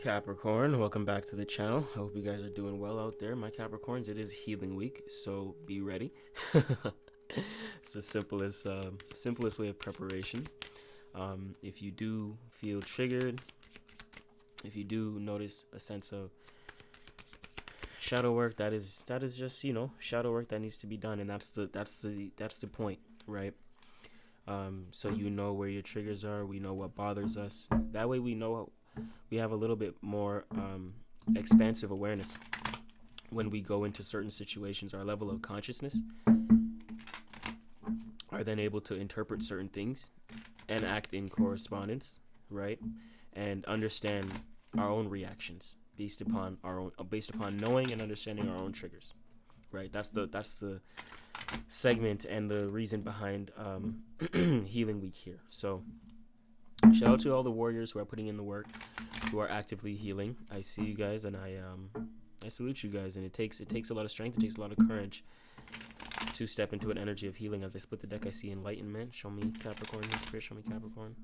Capricorn, welcome back to the channel. I hope you guys are doing well out there. My Capricorns, it is healing week, so be ready. It's the simplest way of preparation. If you do feel triggered, if you do notice a sense of shadow work, that is just shadow work that needs to be done, and that's the point, right? So you know where your triggers are. We know what bothers us. That way we know we have a little bit more expansive awareness when we go into certain situations. Our level of consciousness are then able to interpret certain things and act in correspondence, right? And understand our own reactions based upon knowing and understanding our own triggers, right? That's the segment and the reason behind Healing Week here. So shout out to all the warriors who are putting in the work, who are actively healing. I see you guys, and I salute you guys. And it takes a lot of strength. It takes a lot of courage to step into an energy of healing. As I split the deck, I see enlightenment. Show me Capricorn. Spirit, show me Capricorn.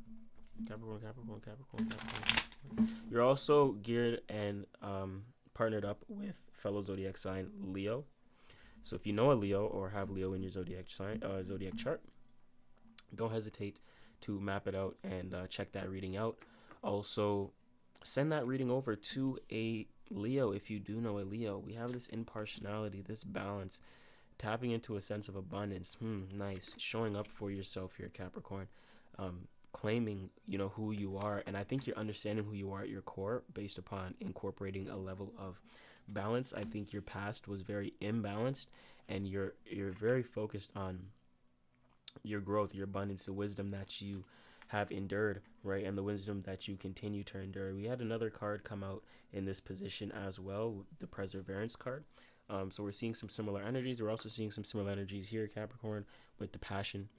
Capricorn. You're also geared and partnered up with fellow zodiac sign Leo. So if you know a Leo or have Leo in your zodiac chart, don't hesitate to map it out and check that reading out. Also, send that reading over to a Leo if you do know a Leo. We have this impartiality, this balance, tapping into a sense of abundance. Nice. Showing up for yourself here, Capricorn. Claiming, who you are. And I think you're understanding who you are at your core based upon incorporating a level of balance. I think your past was very imbalanced, and you're very focused on your growth, your abundance, the wisdom that you have endured, right? And the wisdom that you continue to endure. We had another card come out in this position as well, the Perseverance card. So we're seeing some similar energies. We're also seeing some similar energies here, Capricorn, with the passion,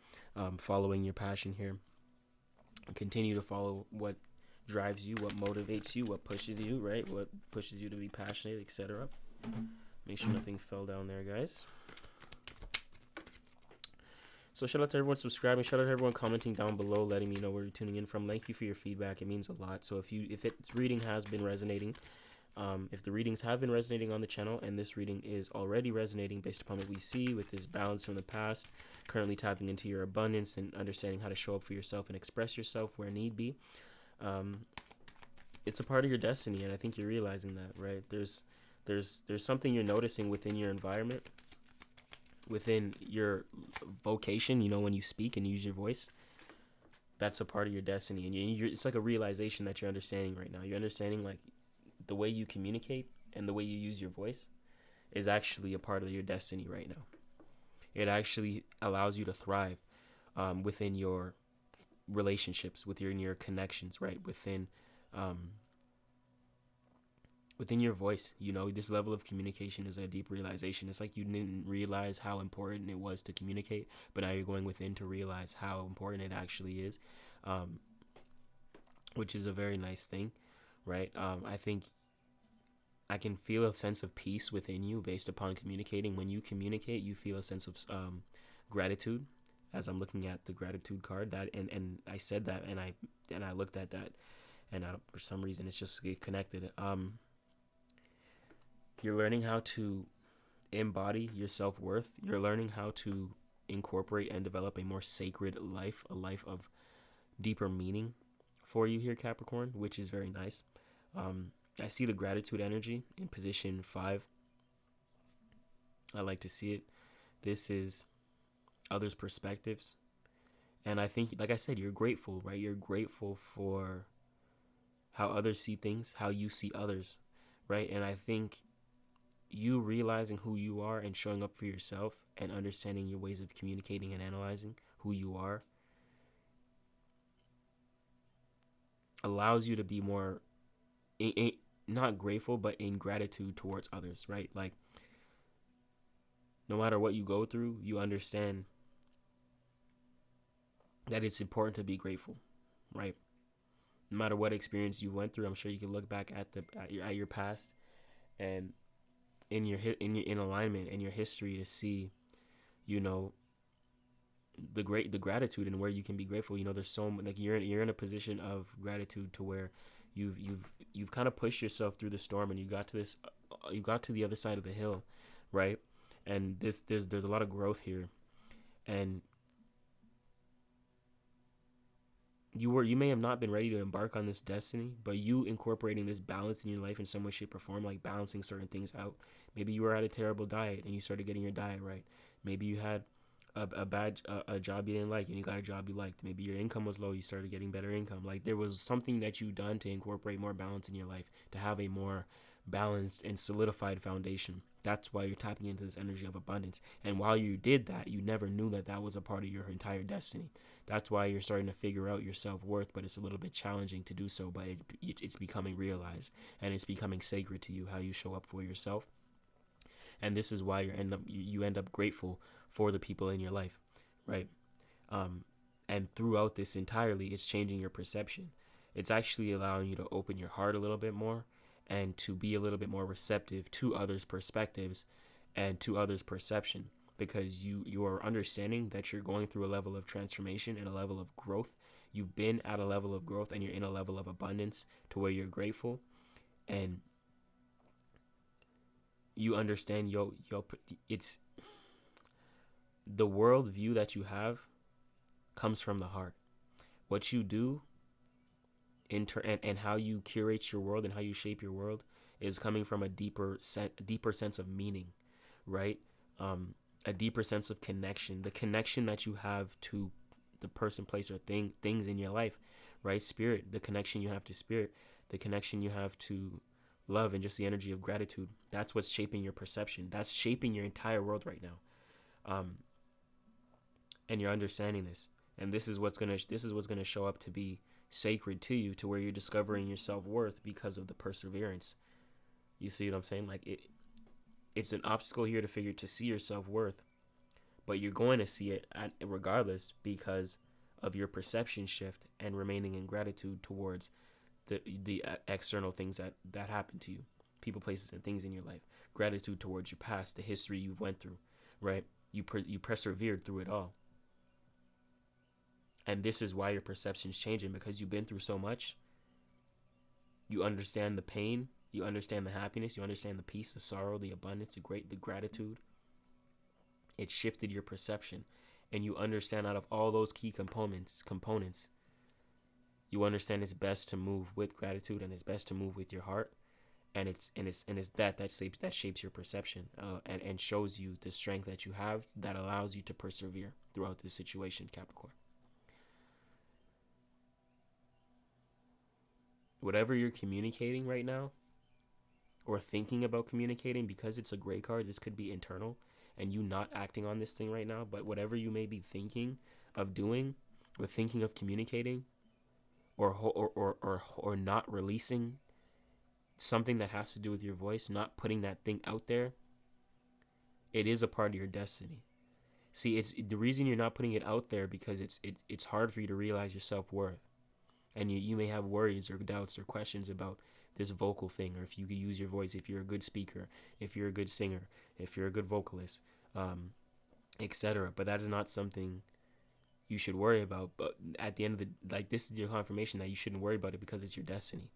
following your passion here. Continue to follow what drives you, what motivates you, what pushes you, right? What pushes you to be passionate, etc. Make sure nothing fell down there, guys. So shout out to everyone subscribing. Shout out to everyone commenting down below, letting me know where you're tuning in from. Thank you for your feedback. It means a lot. So if its reading has been resonating, if the readings have been resonating on the channel, and this reading is already resonating based upon what we see with this balance from the past, currently tapping into your abundance and understanding how to show up for yourself and express yourself where need be, it's a part of your destiny, and I think you're realizing that, right? There's something you're noticing within your environment, within your vocation, when you speak and use your voice. That's a part of your destiny, and it's like a realization that you're understanding right now. You're understanding, like, the way you communicate and the way you use your voice is actually a part of your destiny right now. It actually allows you to thrive within your relationships, within your connections, right? Within your voice. This level of communication is a deep realization. It's like you didn't realize how important it was to communicate, but now you're going within to realize how important it actually is, which is a very nice thing, right? I think I can feel a sense of peace within you based upon communicating. When you communicate, you feel a sense of gratitude. As I'm looking at the gratitude card, that and I said that, and I looked at that, and for some reason it's just connected. You're learning how to embody your self-worth. You're learning how to incorporate and develop a more sacred life, a life of deeper meaning for you here, Capricorn, which is very nice. I see the gratitude energy in position 5. I like to see it. This is others' perspectives. And I think, like I said, you're grateful, right? You're grateful for how others see things, how you see others, right? And I think you realizing who you are and showing up for yourself and understanding your ways of communicating and analyzing who you are allows you to be more not grateful, but in gratitude towards others, right? Like, no matter what you go through, you understand that it's important to be grateful, right? No matter what experience you went through, I'm sure you can look back at your past and in alignment in your history to see, the gratitude and where you can be grateful. There's so much, like, you're in a position of gratitude to where You've kind of pushed yourself through the storm, and you got to the other side of the hill, right? And there's a lot of growth here, and you may have not been ready to embark on this destiny, but you incorporating this balance in your life in some way, shape, or form, like balancing certain things out. Maybe you were at a terrible diet and you started getting your diet right. Maybe you had a job you didn't like and you got a job you liked. Maybe your income was low, you started getting better income. Like there was something that you done to incorporate more balance in your life, to have a more balanced and solidified foundation. That's why you're tapping into this energy of abundance. And while you did that, you never knew that that was a part of your entire destiny. That's why you're starting to figure out your self-worth, but it's a little bit challenging to do so, but it's becoming realized, and it's becoming sacred to you how you show up for yourself. And this is why you end up grateful for the people in your life, right? And throughout this entirely, it's changing your perception. It's actually allowing you to open your heart a little bit more and to be a little bit more receptive to others' perspectives and to others' perception, because you are understanding that you're going through a level of transformation and a level of growth. You've been at a level of growth and you're in a level of abundance to where you're grateful, and you understand it's the world view that you have comes from the heart. What you do and how you curate your world and how you shape your world is coming from a deeper sense of meaning, right? A deeper sense of connection, the connection that you have to the person, place, or things in your life, right? Spirit, the connection you have to spirit, the connection you have to love, and just the energy of gratitude. That's what's shaping your perception. That's shaping your entire world right now. And you're understanding this, and this is what's gonna show up to be sacred to you, to where you're discovering your self-worth because of the perseverance. You see what I'm saying? Like it's an obstacle here to see your self-worth, but you're going to see it regardless because of your perception shift and remaining in gratitude towards the external things that happen to you, people, places, and things in your life. Gratitude towards your past, the history you went through, right? You persevered through it all. And this is why your perception's changing, because you've been through so much. You understand the pain, you understand the happiness, you understand the peace, the sorrow, the abundance, the gratitude. It shifted your perception, and you understand out of all those key components, you understand it's best to move with gratitude, and it's best to move with your heart, and it's that shapes your perception, and shows you the strength that you have that allows you to persevere throughout this situation, Capricorn. Whatever you're communicating right now, or thinking about communicating, because it's a gray card, this could be internal and you not acting on this thing right now, but whatever you may be thinking of doing or thinking of communicating, or not releasing something that has to do with your voice, not putting that thing out there, it is a part of your destiny. See, it's the reason you're not putting it out there, because it's hard for you to realize your self-worth. And you may have worries or doubts or questions about this vocal thing, or if you could use your voice, if you're a good speaker, if you're a good singer, if you're a good vocalist, etc. But that is not something you should worry about. But at the end of this is your confirmation that you shouldn't worry about it, because it's your destiny.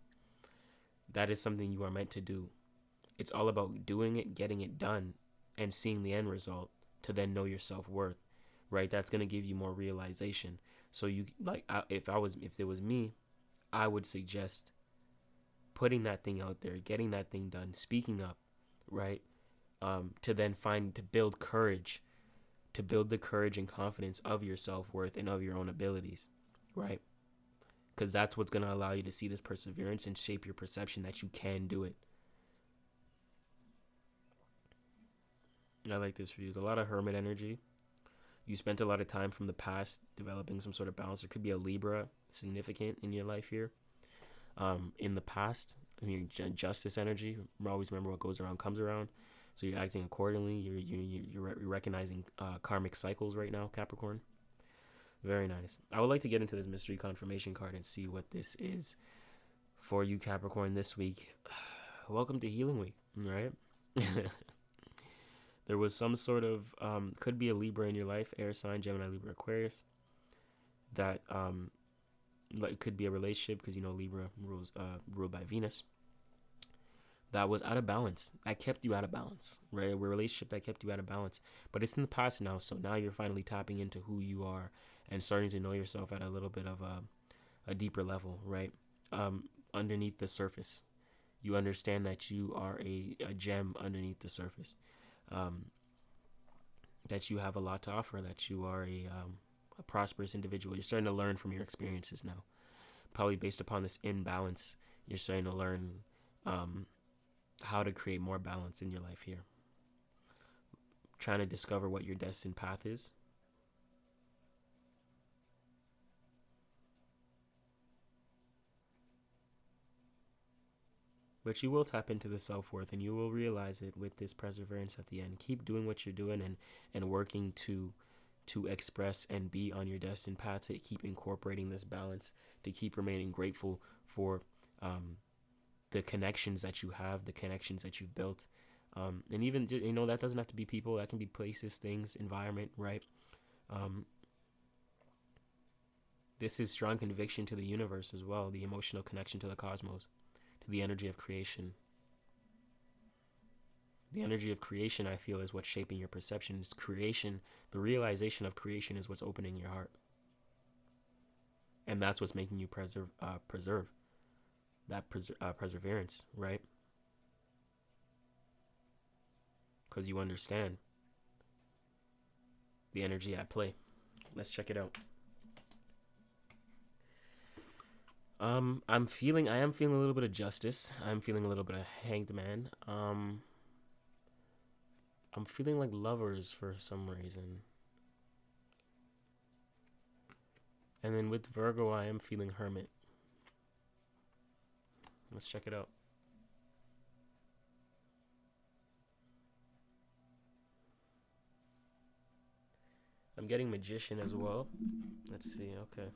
That is something you are meant to do. It's all about doing it, getting it done, and seeing the end result to then know your self-worth, right? That's going to give you more realization. So you, if it was me, I would suggest putting that thing out there, getting that thing done, speaking up, right? To then build courage, to build the courage and confidence of your self-worth and of your own abilities, right? Because that's what's going to allow you to see this perseverance and shape your perception that you can do it. I like this for you. There's a lot of hermit energy. You spent a lot of time from the past developing some sort of balance. There could be a Libra significant in your life here. In the past, I mean, justice energy. Always remember what goes around comes around. So you're acting accordingly. You're recognizing karmic cycles right now, Capricorn. Very nice. I would like to get into this mystery confirmation card and see what this is for you, Capricorn, this week. Welcome to Healing Week, right? There was some sort of, could be a Libra in your life, air sign, Gemini, Libra, Aquarius, that like it could be a relationship, because you know Libra rules ruled by Venus, that was out of balance, that kept you out of balance, right? A relationship that kept you out of balance, but it's in the past now. So now you're finally tapping into who you are and starting to know yourself at a little bit of a deeper level, right? Underneath the surface, you understand that you are a gem underneath the surface, that you have a lot to offer, that you are a prosperous individual. You're starting to learn from your experiences now, probably based upon this imbalance. You're starting to learn how to create more balance in your life here. Trying to discover what your destined path is. But you will tap into the self-worth, and you will realize it with this perseverance at the end. Keep doing what you're doing, and working to express and be on your destined path, to keep incorporating this balance, to keep remaining grateful for the connections that you have, the connections that you've built. And even, you know, that doesn't have to be people. That can be places, things, environment, right? This is strong conviction to the universe as well, the emotional connection to the cosmos, to the energy of creation. The energy of creation, I feel, is what's shaping your perception. It's creation. The realization of creation is what's opening your heart. And that's what's making you preserve that perseverance, right? Because you understand the energy at play. Let's check it out. I am feeling a little bit of justice. I'm feeling a little bit of hanged man. I'm feeling like lovers for some reason. And then with Virgo, I am feeling hermit. Let's check it out. I'm getting magician as well. Let's see. Okay.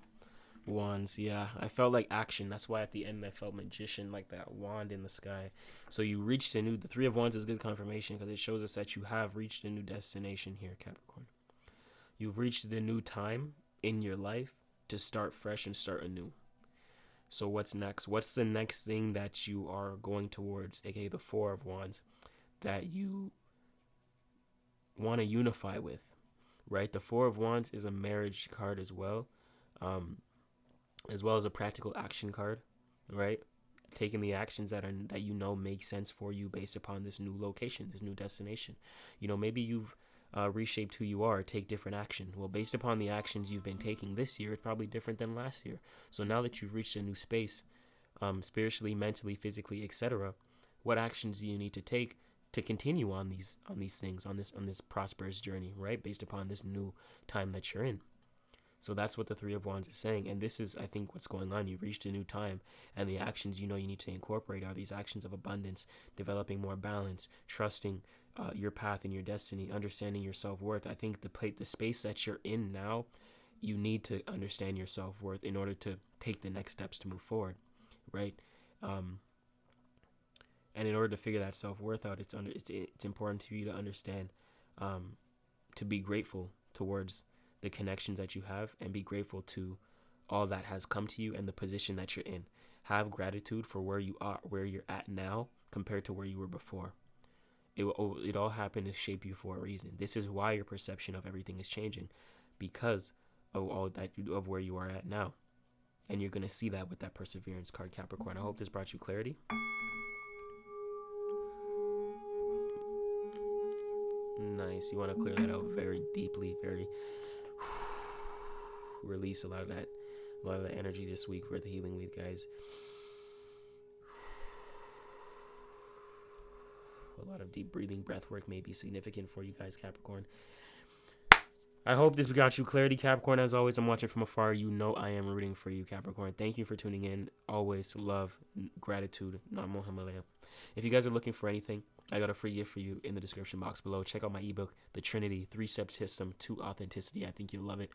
Wands. Yeah, I felt like action. That's why at the end I felt magician, like that wand in the sky. So you reached the Three of Wands is good confirmation, because it shows us that you have reached a new destination here, Capricorn. You've reached the new time in your life to start fresh and start anew. So what's next? What's the next thing that you are going towards, aka the Four of Wands, that you want to unify with, right? The Four of Wands is a marriage card as well as a practical action card, right? Taking the actions that you know make sense for you based upon this new location, this new destination. You know, maybe you've reshaped who you are, take different action. Well, based upon the actions you've been taking this year, it's probably different than last year. So now that you've reached a new space, spiritually, mentally, physically, etc., what actions do you need to take to continue on these things, on this prosperous journey, right? Based upon this new time that you're in. So that's what the Three of Wands is saying. And this is, I think, what's going on. You've reached a new time, and the actions you know you need to incorporate are these actions of abundance, developing more balance, trusting your path and your destiny, understanding your self-worth. I think the space that you're in now, you need to understand your self-worth in order to take the next steps to move forward, right? And in order to figure that self-worth out, it's important for you to understand, to be grateful towards the connections that you have, and be grateful to all that has come to you and the position that you're in. Have gratitude for where you are, where you're at now compared to where you were before. It all happened to shape you for a reason. This is why your perception of everything is changing, because of all that of where you are at now. And you're going to see that with that perseverance card, Capricorn. I hope this brought you clarity. Nice. You want to clear that out very deeply, very release a lot of that energy this week for the healing week, guys. A lot of deep breathing, breath work may be significant for you guys, Capricorn. I hope this got you clarity, Capricorn. As always, I'm watching from afar. You know I am rooting for you, Capricorn. Thank you for tuning in. Always love, gratitude. Namo Himalaya. If you guys are looking for anything, I got a free gift for you in the description box below. Check out my ebook, The Trinity, 3-Step System to Authenticity. I think you'll love it.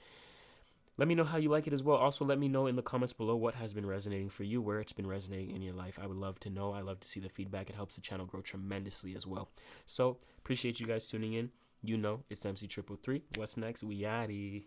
Let me know how you like it as well. Also, let me know in the comments below what has been resonating for you, where it's been resonating in your life. I would love to know. I love to see the feedback. It helps the channel grow tremendously as well. So, appreciate you guys tuning in. You know, it's MC333. What's next? We yaddy.